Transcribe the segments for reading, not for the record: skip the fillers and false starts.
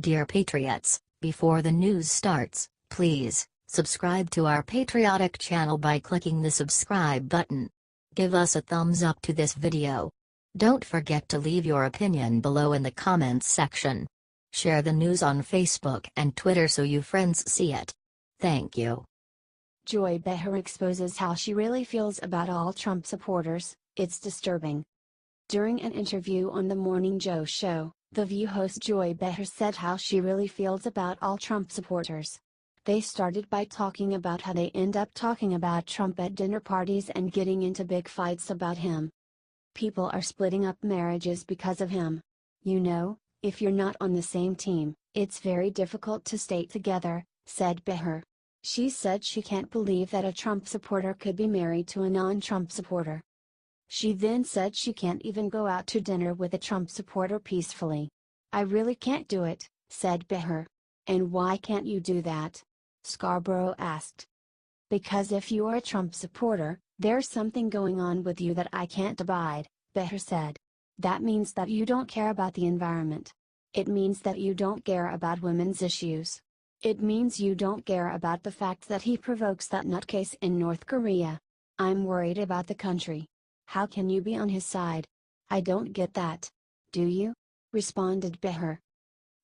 Dear Patriots, before the news starts, please subscribe to our patriotic channel by clicking the subscribe button. Give us a thumbs up to this video. Don't forget to leave your opinion below in the comments section. Share the news on Facebook and Twitter so you friends see it. Thank you. Joy Behar exposes how she really feels about all Trump supporters. It's disturbing. During an interview on The Morning Joe show, The View host Joy Behar said how she really feels about all Trump supporters. They started by talking about how they end up talking about Trump at dinner parties and getting into big fights about him. People are splitting up marriages because of him. You know, if you're not on the same team, it's very difficult to stay together, said Behar. She said she can't believe that a Trump supporter could be married to a non-Trump supporter. She then said she can't even go out to dinner with a Trump supporter peacefully. I really can't do it, said Behar. And why can't you do that? Scarborough asked. Because if you are a Trump supporter, there's something going on with you that I can't abide, Behar said. That means that you don't care about the environment. It means that you don't care about women's issues. It means you don't care about the fact that he provokes that nutcase in North Korea. I'm worried about the country. How can you be on his side? I don't get that. Do you? Responded Behar.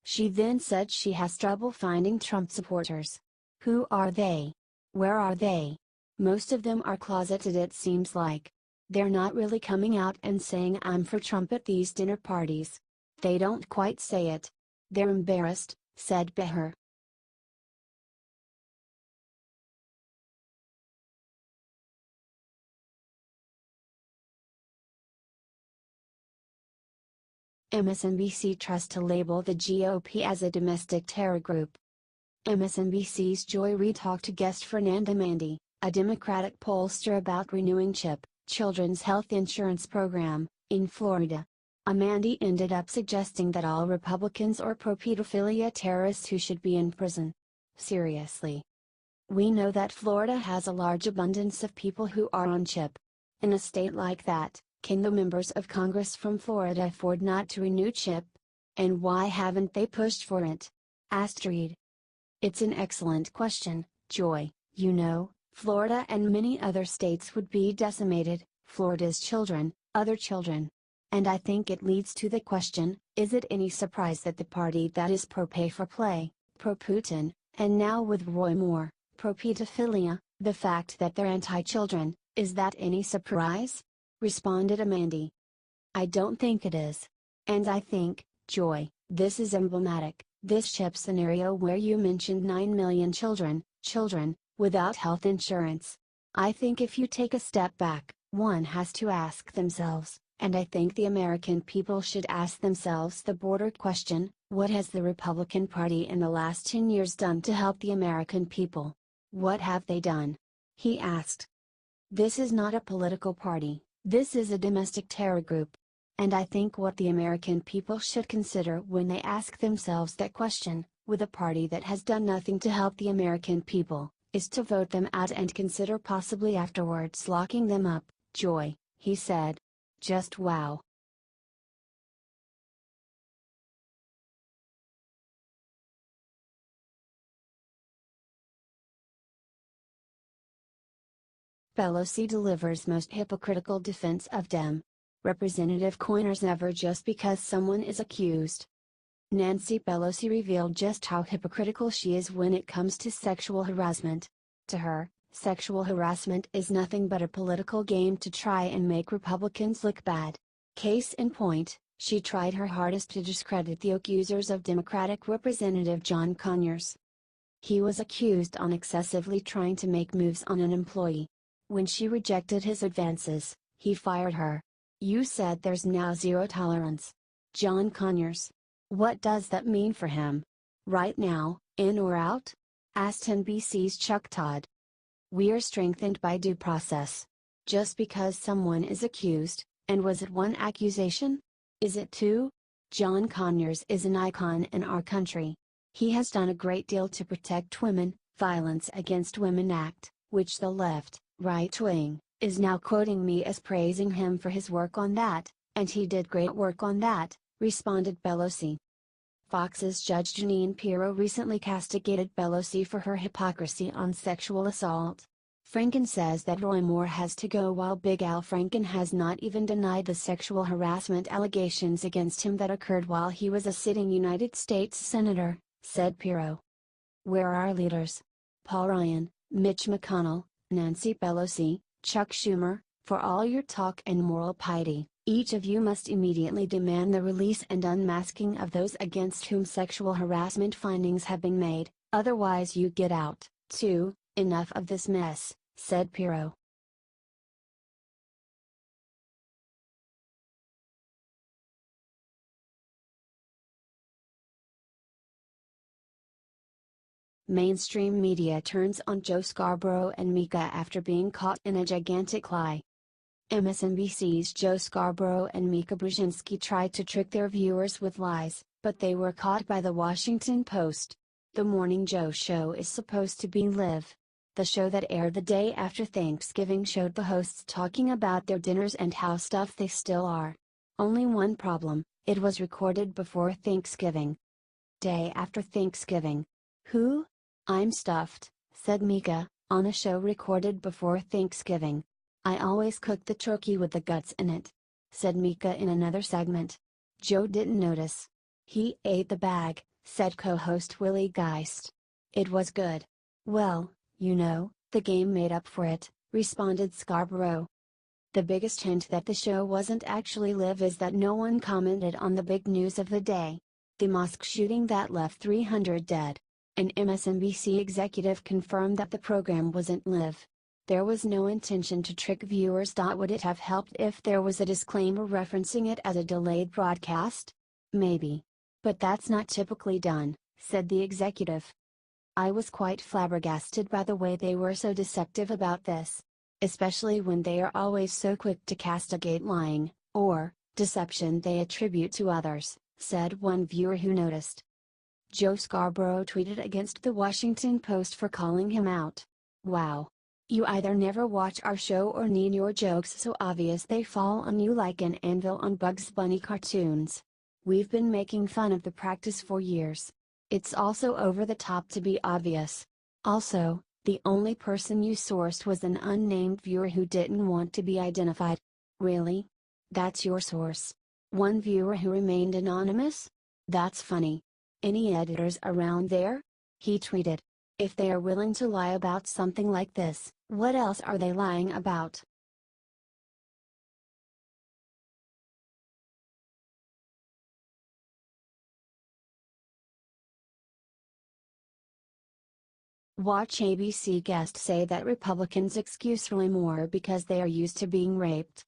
She then said she has trouble finding Trump supporters. Who are they? Where are they? Most of them are closeted, it seems like. They're not really coming out and saying I'm for Trump at these dinner parties. They don't quite say it. They're embarrassed, said Behar. MSNBC trusts to label the GOP as a domestic terror group. MSNBC's Joy talked to guest Fernanda Mandy, a Democratic pollster about renewing CHIP, Children's Health Insurance Program, in Florida. Mandy ended up suggesting that all Republicans are pro-pedophilia terrorists who should be in prison. Seriously. We know that Florida has a large abundance of people who are on CHIP. In a state like that, can the members of Congress from Florida afford not to renew CHIP? And why haven't they pushed for it? Asked Reed. It's an excellent question, Joy. You know, Florida and many other states would be decimated, Florida's children, other children. And I think it leads to the question, is it any surprise that the party that is pro-pay for play, pro-Putin, and now with Roy Moore, pro-pedophilia, the fact that they're anti-children, is that any surprise? Responded Mandy. I don't think it is. And I think, Joy, this is emblematic, this CHIP scenario where you mentioned 9 million children, without health insurance. I think if you take a step back, one has to ask themselves, and I think the American people should ask themselves the border question, what has the Republican Party in the last 10 years done to help the American people? What have they done? He asked. This is not a political party. This is a domestic terror group. And I think what the American people should consider when they ask themselves that question, with a party that has done nothing to help the American people, is to vote them out and consider possibly afterwards locking them up, Joy, he said. Just wow. Pelosi delivers most hypocritical defense of Dem. Representative Coiners never just because someone is accused. Nancy Pelosi revealed just how hypocritical she is when it comes to sexual harassment. To her, sexual harassment is nothing but a political game to try and make Republicans look bad. Case in point, she tried her hardest to discredit the accusers of Democratic Representative John Conyers. He was accused on excessively trying to make moves on an employee. When she rejected his advances, he fired her. You said there's now zero tolerance. John Conyers. What does that mean for him? Right now, in or out? Asked NBC's Chuck Todd. We are strengthened by due process. Just because someone is accused, and was it one accusation? Is it two? John Conyers is an icon in our country. He has done a great deal to protect women, Violence Against Women Act, which the left, right wing, is now quoting me as praising him for his work on that, and he did great work on that, responded Pelosi. Fox's Judge Jeanine Pirro recently castigated Pelosi for her hypocrisy on sexual assault. Franken says that Roy Moore has to go, while Big Al Franken has not even denied the sexual harassment allegations against him that occurred while he was a sitting United States Senator, said Pirro. Where are our leaders? Paul Ryan, Mitch McConnell, Nancy Pelosi, Chuck Schumer, for all your talk and moral piety, each of you must immediately demand the release and unmasking of those against whom sexual harassment findings have been made, otherwise you get out, too. Enough of this mess, said Pirro. Mainstream media turns on Joe Scarborough and Mika after being caught in a gigantic lie. MSNBC's Joe Scarborough and Mika Brzezinski tried to trick their viewers with lies, but they were caught by the Washington Post. The Morning Joe show is supposed to be live. The show that aired the day after Thanksgiving showed the hosts talking about their dinners and how stuffed they still are. Only one problem: it was recorded before Thanksgiving. Day after Thanksgiving. Who? I'm stuffed, said Mika, on a show recorded before Thanksgiving. I always cook the turkey with the guts in it, said Mika in another segment. Joe didn't notice. He ate the bag, said co-host Willie Geist. It was good. Well, you know, the game made up for it, responded Scarborough. The biggest hint that the show wasn't actually live is that no one commented on the big news of the day: the mosque shooting that left 300 dead. An MSNBC executive confirmed that the program wasn't live. There was no intention to trick viewers. Would it have helped if there was a disclaimer referencing it as a delayed broadcast? Maybe. But that's not typically done, said the executive. I was quite flabbergasted by the way they were so deceptive about this. Especially when they are always so quick to castigate lying, or deception they attribute to others, said one viewer who noticed. Joe Scarborough tweeted against the Washington Post for calling him out. Wow. You either never watch our show or need your jokes so obvious they fall on you like an anvil on Bugs Bunny cartoons. We've been making fun of the practice for years. It's also over the top to be obvious. Also, the only person you sourced was an unnamed viewer who didn't want to be identified. Really? That's your source? One viewer who remained anonymous? That's funny. Any editors around there? He tweeted. If they are willing to lie about something like this, what else are they lying about? Watch ABC guest say that Republicans excuse Roy Moore because they are used to being raped.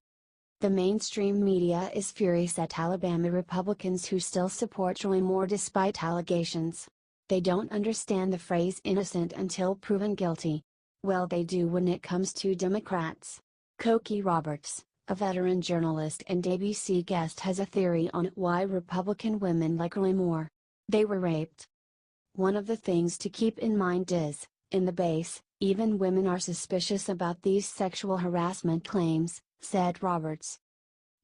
The mainstream media is furious at Alabama Republicans who still support Roy Moore despite allegations. They don't understand the phrase innocent until proven guilty. Well, they do when it comes to Democrats. Cokie Roberts, a veteran journalist and ABC guest, has a theory on why Republican women like Roy Moore. They were raped. One of the things to keep in mind is, in the base, even women are suspicious about these sexual harassment claims, said Roberts.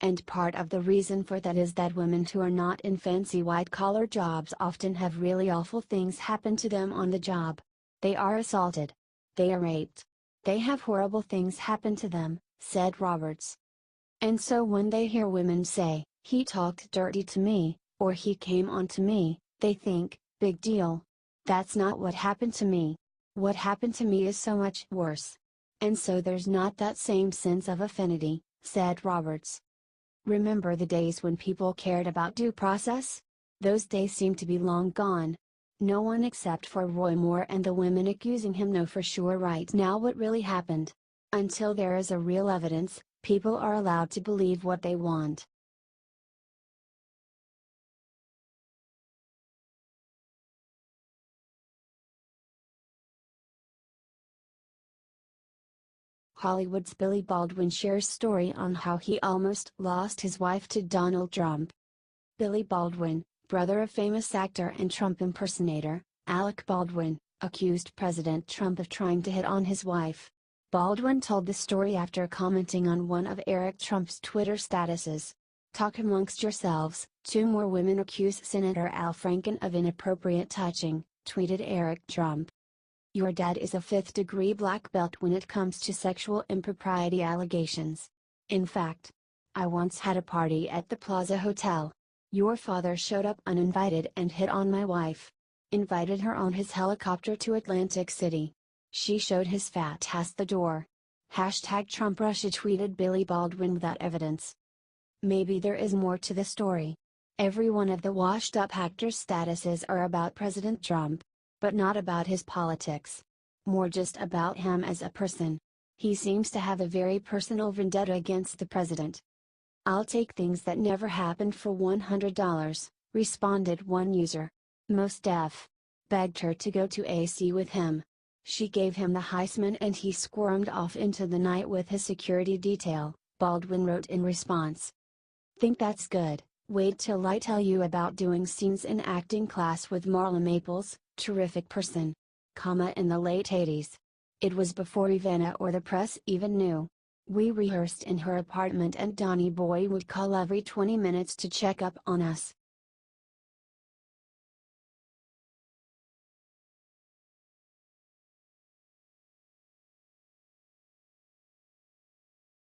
And part of the reason for that is that women who are not in fancy white-collar jobs often have really awful things happen to them on the job. They are assaulted. They are raped. They have horrible things happen to them, said Roberts. And so when they hear women say, "He talked dirty to me," or "He came on to me," they think, big deal. That's not what happened to me. What happened to me is so much worse. And so there's not that same sense of affinity, said Roberts. Remember the days when people cared about due process? Those days seem to be long gone. No one except for Roy Moore and the women accusing him know for sure right now what really happened. Until there is a real evidence, people are allowed to believe what they want. Hollywood's Billy Baldwin shares story on how he almost lost his wife to Donald Trump. Billy Baldwin, brother of famous actor and Trump impersonator, Alec Baldwin, accused President Trump of trying to hit on his wife. Baldwin told the story after commenting on one of Eric Trump's Twitter statuses. Talk amongst yourselves. Two more women accuse Senator Al Franken of inappropriate touching, tweeted Eric Trump. Your dad is a fifth-degree black belt when it comes to sexual impropriety allegations. In fact, I once had a party at the Plaza Hotel. Your father showed up uninvited and hit on my wife. Invited her on his helicopter to Atlantic City. She showed his fat ass the door. #Trump Russia, tweeted Billy Baldwin without evidence. Maybe there is more to the story. Every one of the washed-up actors' statuses are about President Trump. But not about his politics. More just about him as a person. He seems to have a very personal vendetta against the president. I'll take things that never happened for $100, responded one user. Mos Def. Begged her to go to AC with him. She gave him the Heisman and he squirmed off into the night with his security detail, Baldwin wrote in response. Think that's good? Wait till I tell you about doing scenes in acting class with Marla Maples, terrific person. In the late 80s. It was before Ivana or the press even knew. We rehearsed in her apartment and Donnie Boy would call every 20 minutes to check up on us.